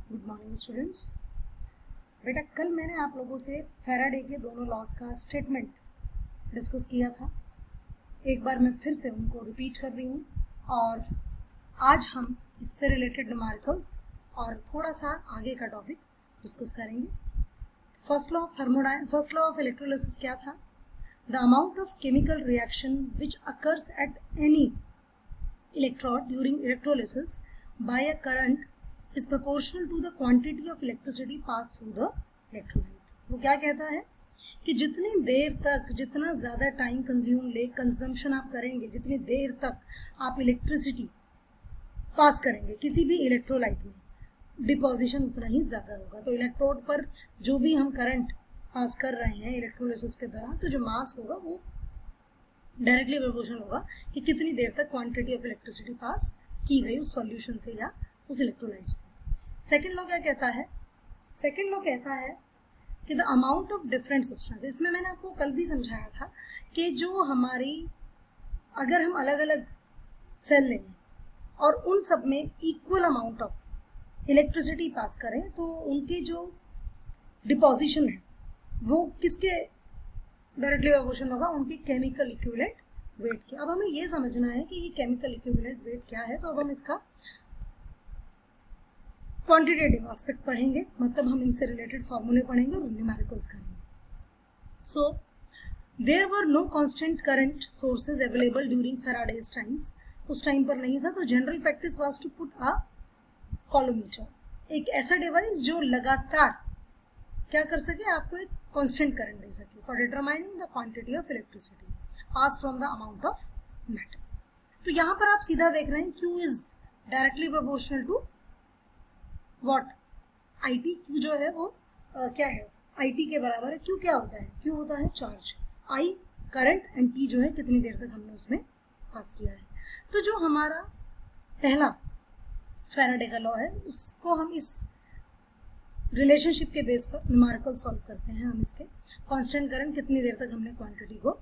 Good morning students. बेटा कल मैंने आप लोगों से फैराडे के दोनों लॉज का स्टेटमेंट डिस्कस किया था। एक बार मैं फिर से उनको रिपीट कर रही हूँ और आज हम इससे रिलेटेड न्यूमेरिकल्स और थोड़ा सा आगे का टॉपिक डिस्कस करेंगे। फर्स्ट लॉ ऑफ इलेक्ट्रोलिसिस क्या था? The amount of chemical reaction which occurs at any electrode during electrolysis by a current is proportional to the quantity of electricity passed through the electrolyte। वो क्या कहता है कि जितनी देर तक, जितना ज़्यादा टाइम कंजम्पशन आप करेंगे, जितनी देर तक आप इलेक्ट्रिसिटी पास करेंगे किसी भी इलेक्ट्रोलाइट में, डिपोजिशन उतना ही ज़्यादा होगा। तो इलेक्ट्रोड पर जो भी हम करंट पास कर रहे हैं इलेक्ट्रोलिसिस के दौरान, तो जो मास होगा वो डायरेक्टली प्रोपोर्शनल होगा कि कितनी देर तक क्वांटिटी ऑफ इलेक्ट्रिसिटी पास की गई उस सॉल्यूशन से या उस इलेक्ट्रोलाइट से। सेकेंड लॉ क्या कहता है? सेकेंड लॉ कहता है कि the amount of different substance, इसमें मैंने आपको कल भी समझाया था कि जो हमारी, अगर हम अलग अलग सेल लें और उन सब में इक्वल अमाउंट ऑफ इलेक्ट्रिसिटी पास करें तो उनकी जो डिपोजिशन है वो किसके डायरेक्टली प्रोपोर्शनल होगा? उनकी केमिकल इक्विवेलेंट वेट के। अब हमें ये समझना है कि ये केमिकल इक्विवेलेंट वेट क्या है, तो अब हम इसका क्वांटिटेटिव एस्पेक्ट पढ़ेंगे, मतलब हम इनसे रिलेटेड फॉर्मूले पढ़ेंगे और न्यूमेरिकल्स करेंगे। So there were no constant current sources available during Faraday's times. उस टाइम पर नहीं था, तो general practice was to put a coulometer, एक ऐसा डिवाइस जो लगातार क्या कर सके, आपको एक कांस्टेंट करंट दे सके for determining the quantity of electricity pass from the amount of matter. तो यहाँ पर आप सीधा देख रहे हैं Q is directly proportional to what? I T. Q जो है वो क्या है? आई टी के बराबर है। क्यू क्या होता है? क्यू होता है charge, I current, and T जो है कितनी देर तक हमने उसमें पास किया है। तो जो हमारा पहला फैराडे का लॉ है उसको हम इस रिलेशनशिप के बेस पर न्यूमेरिकल सॉल्व करते हैं। हम इसके कांस्टेंट करंट कितनी देर तक हमने क्वांटिटी को,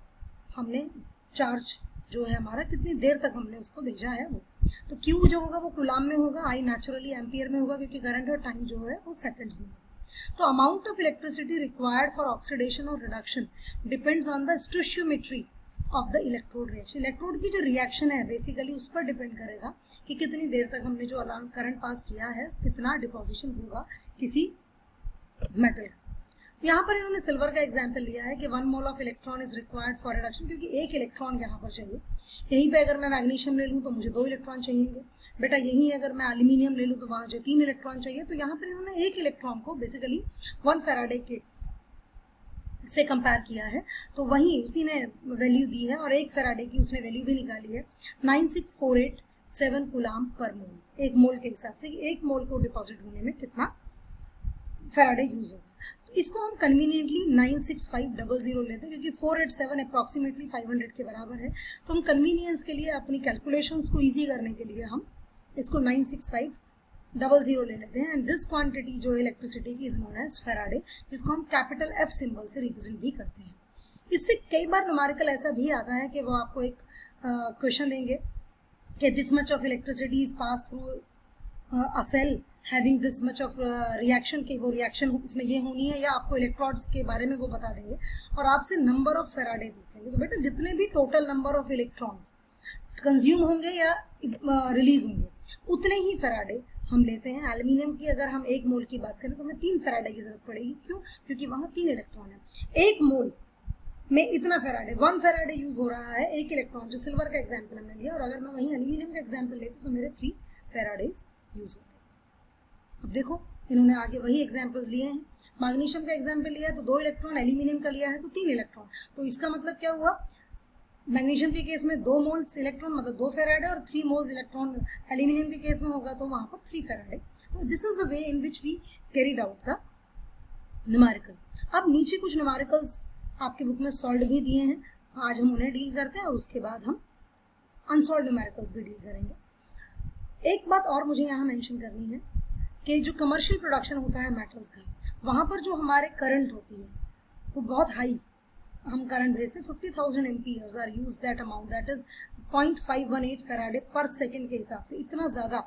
हमने चार्ज जो है हमारा कितनी देर तक हमने उसको भेजा है वो, तो Q जो होगा वो कूलाम में होगा, I नेचुरली एम्पियर में होगा क्योंकि करंट और टाइम जो है वो सेकंड्स में होगा। तो amount of electricity required for oxidation और reduction depends on the stoichiometry of the electrode reaction. Electrode की जो रिएक्शन है बेसिकली उस पर डिपेंड करेगा कि कितनी देर तक हमने जो करंट पास किया है, कितना डिपोजिशन होगा किसी मेटल का। यहाँ पर इन्होंने सिल्वर का एग्जाम्पल लिया है कि 1 mole of electron is required for reduction, क्योंकि एक इलेक्ट्रॉन यहाँ पर चाहिए। यहीं पे अगर मैं मैग्नीशियम ले लूँ तो मुझे 2 इलेक्ट्रॉन चाहिए। बेटा यहीं अगर मैं एल्यूमिनियम ले लूँ तो वहाँ जो 3 इलेक्ट्रॉन चाहिए। तो यहाँ पर इन्होंने एक इलेक्ट्रॉन को बेसिकली 1 फैराडे के से कंपेयर किया है, तो वहीं उसी ने वैल्यू दी है और 1 फैराडे की उसने वैल्यू भी निकाली है 96,487 कूलाम पर मोल, 1 मोल के हिसाब से कि 1 मोल को डिपॉजिट होने में कितना फैराडे यूज होगा। इसको हम कन्वीनियंटली 96500 लेते हैं क्योंकि 487 अप्रॉक्सीमेटली 500 के बराबर है। तो हम कन्वीनियंस के लिए, अपनी कैलकुलेशंस को इजी करने के लिए हम इसको 96500 ले लेते हैं। एंड दिस क्वांटिटी जो है इलेक्ट्रिसिटी की इज नोन एज फैराडे, जिसको हम कैपिटल F सिंबल से रिप्रेजेंट भी करते हैं। इससे कई बार न्यूमेरिकल ऐसा भी आता है कि वो आपको एक क्वेश्चन देंगे कि this much of electricity is pass through a cell having this much of reaction, की वो रिएक्शन इसमें ये होनी है, या आपको इलेक्ट्रॉड्स के बारे में वो बता देंगे और आपसे नंबर ऑफ फैराडे पूछेंगे। तो बेटा जितने भी total number of electrons consume होंगे या रिलीज होंगे उतने ही फैराडे हम लेते हैं। एल्यूमिनियम की अगर हम 1 मोल की बात करें तो हमें 3 फैराडे की जरूरत पड़ेगी। क्यों? क्योंकि वहाँ 3 इलेक्ट्रॉन है। 1 मोल में इतना फैराडे, 1 फैराडे यूज हो रहा है 1 इलेक्ट्रॉन, जो सिल्वर का एग्जाम्पल हमने लिया। और अगर मैं वहीं एल्यूमिनियम का एग्जाम्पल लेती तो मेरे 3 फैराडेज यूज होते। अब देखो इन्होंने आगे वही एग्जाम्पल्स लिए हैं। मैग्नीशियम का एग्जाम्पल लिया है तो 2 इलेक्ट्रॉन, एल्यूमिनियम का लिया है तो 3 इलेक्ट्रॉन। तो इसका मतलब क्या हुआ? मैग्नीशियम के केस में 2 मोल्स इलेक्ट्रॉन मतलब 2 फैराडे, और 3 मोल्स इलेक्ट्रॉन एल्यूमिनियम के केस में होगा तो वहाँ पर 3 फैराडे। तो this is the way in which we carried out the numerical. अब नीचे कुछ न्यूमेरिकल्स आपके बुक में सॉल्व भी दिए हैं, आज हम उन्हें डील करते हैं और उसके बाद हम अनसॉल्व न्यूमेरिकल्स भी डील करेंगे। एक बात और मुझे यहाँ मेंशन करनी है कि जो कमर्शियल प्रोडक्शन होता है मेटल्स का, वहाँ पर जो हमारे करंट होती है वो बहुत हाई हम करंट भेजते हैं। 50,000 amperes are use, that amount that is 0.518 Faraday per second के हिसाब से। इतना ज़्यादा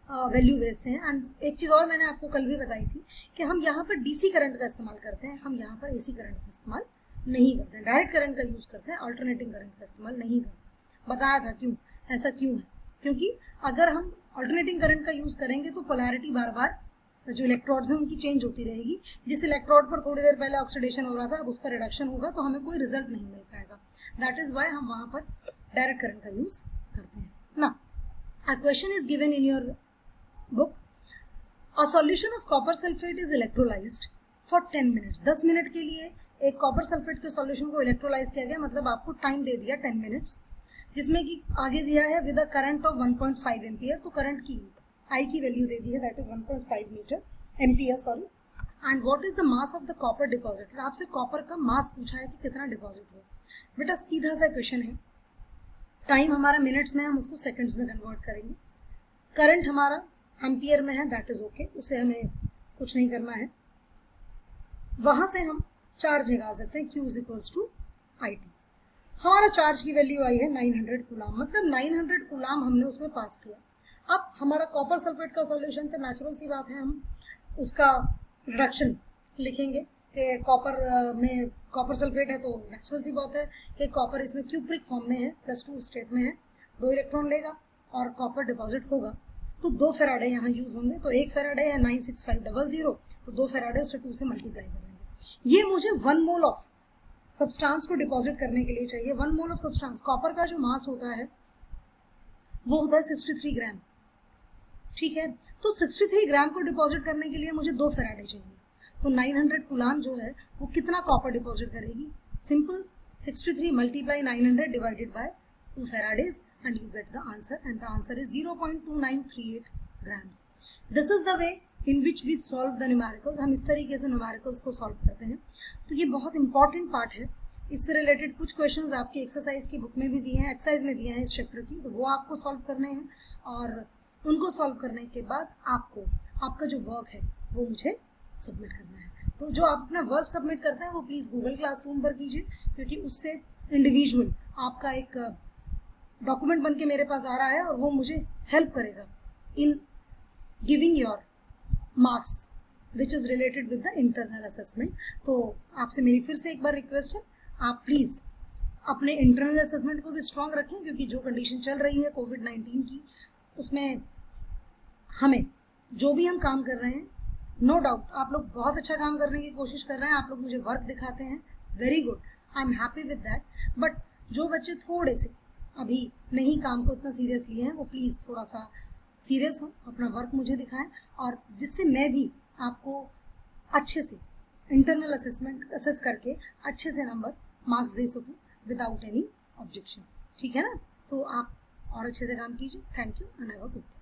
वैल्यू भेजते हैं। एंड एक चीज़ और मैंने आपको कल भी बताई थी कि हम यहाँ पर डीसी करंट का इस्तेमाल करते हैं, हम यहाँ पर एसी करंट का इस्तेमाल नहीं करते हैं, डायरेक्ट करंट का यूज़ करते हैं, अल्टरनेटिंग करंट का इस्तेमाल नहीं करते। बताया था क्यों, ऐसा क्यों है, क्योंकि अगर हम अल्टरनेटिंग करंट का यूज़ करेंगे तो पोलैरिटी बार बार जो इलेक्ट्रोड्स हैं उनकी चेंज होती रहेगी। जिस इलेक्ट्रोड पर थोड़ी देर पहले ऑक्सीडेशन हो रहा था अब उस पर रिडक्शन होगा तो हमें कोई रिजल्ट नहीं मिल पाएगा। दैट इज वाई हम वहाँ पर डायरेक्ट करंट का यूज़ करते हैं ना। A question is given in your book, a solution of copper sulphate is electrolysed for 10 minutes. 10 minute के लिए एक कॉपर सल्फेट के सॉल्यूशन को इलेक्ट्रोलाइज किया गया, मतलब आपको टाइम दे दिया 10 मिनट्स, जिसमें कि आगे दिया है with a current of 1.5 ampere. तो करंट की आई की वैल्यू दे दी है, that is 1.5 meter ampere sorry. And what is the mass of the copper deposited, आपसे कॉपर का मास पूछा है कि कितना डिपॉजिट हुआ। बेटा सीधा सा क्वेश्चन है, टाइम हमारा मिनट्स में, हम उसको सेकंड्स में कन्वर्ट करेंगे। करंट हमारा एम्पियर में है, दैट इज ओके, उससे हमें कुछ नहीं करना है। वहां से हम चार्ज निकाल सकते हैं, Q is equals to IT। हमारा चार्ज की वैल्यू आई है 900 कूलाम, मतलब 900 कूलाम हमने उसमें पास किया। अब हमारा कॉपर सल्फेट का सॉल्यूशन, तो नेचुरल सी बात है हम उसका रिडक्शन लिखेंगे कि कॉपर में कॉपर सल्फेट है, तो नेचुरल सी बात है कि कॉपर इसमें क्यूप्रिक फॉर्म में है, +2 स्टेट में है, 2 इलेक्ट्रॉन लेगा और कॉपर डिपॉजिट होगा। तो 2 फेराडे यहाँ यूज होंगे, तो 1 फेराडे है 96500, तो 2 फेराडे उससे 2 से मल्टीप्लाई करेंगे। ये मुझे 1 मोल ऑफ सब्सटेंस को डिपॉजिट करने के लिए चाहिए। 1 मोल ऑफ सब्सटेंस, कॉपर का जो मास होता है वो होता है 63 ग्राम, ठीक है। तो 63 ग्राम को डिपॉजिट करने के लिए मुझे 2 फेराडे चाहिए, तो 900 कूलाम जो है वो कितना कॉपर डिपॉजिट करेगी, simple 63 multiply 900 divided by 2 Faradays and you get the answer, and the answer is 0.2938 grams. This is the way in which we solve the numericals. हम इस तरीके से न्यूमेरिकल्स को सॉल्व करते हैं। तो ये बहुत इंपॉर्टेंट पार्ट है। इससे रिलेटेड कुछ क्वेश्चंस आपकी एक्सरसाइज की बुक में भी दिए हैं, एक्सरसाइज में दिए हैं इस चैप्टर की, तो वो आपको सॉल्व करने हैं और उनको सॉल्व करने के बाद आपको आपका जो वर्क है वो मुझे सबमिट करना है। तो जो आप अपना वर्क सबमिट करते हैं वो प्लीज़ गूगल क्लासरूम पर कीजिए, क्योंकि उससे इंडिविजुअल आपका एक डॉक्यूमेंट बन के मेरे पास आ रहा है और वो मुझे हेल्प करेगा in giving your marks which is related with the internal assessment. तो आपसे मेरी फिर से एक बार रिक्वेस्ट है, आप प्लीज़ अपने इंटरनल असेसमेंट को भी स्ट्रॉन्ग रखें, क्योंकि जो कंडीशन चल रही है कोविड-19 की, उसमें हमें जो भी हम काम कर रहे हैं, नो डाउट आप लोग बहुत अच्छा काम करने की कोशिश कर रहे हैं, आप लोग मुझे वर्क दिखाते हैं, very good, I am happy with that. But जो बच्चे थोड़े से अभी नहीं काम को इतना सीरियस लिए हैं, वो प्लीज़ थोड़ा सा सीरियस हो, अपना वर्क मुझे दिखाएं, और जिससे मैं भी आपको अच्छे से इंटरनल असेसमेंट असेस करके अच्छे से नंबर मार्क्स दे सकूं विदाउट एनी ऑब्जेक्शन, ठीक है ना। सो आप और अच्छे से काम कीजिए। Thank you and have a good day.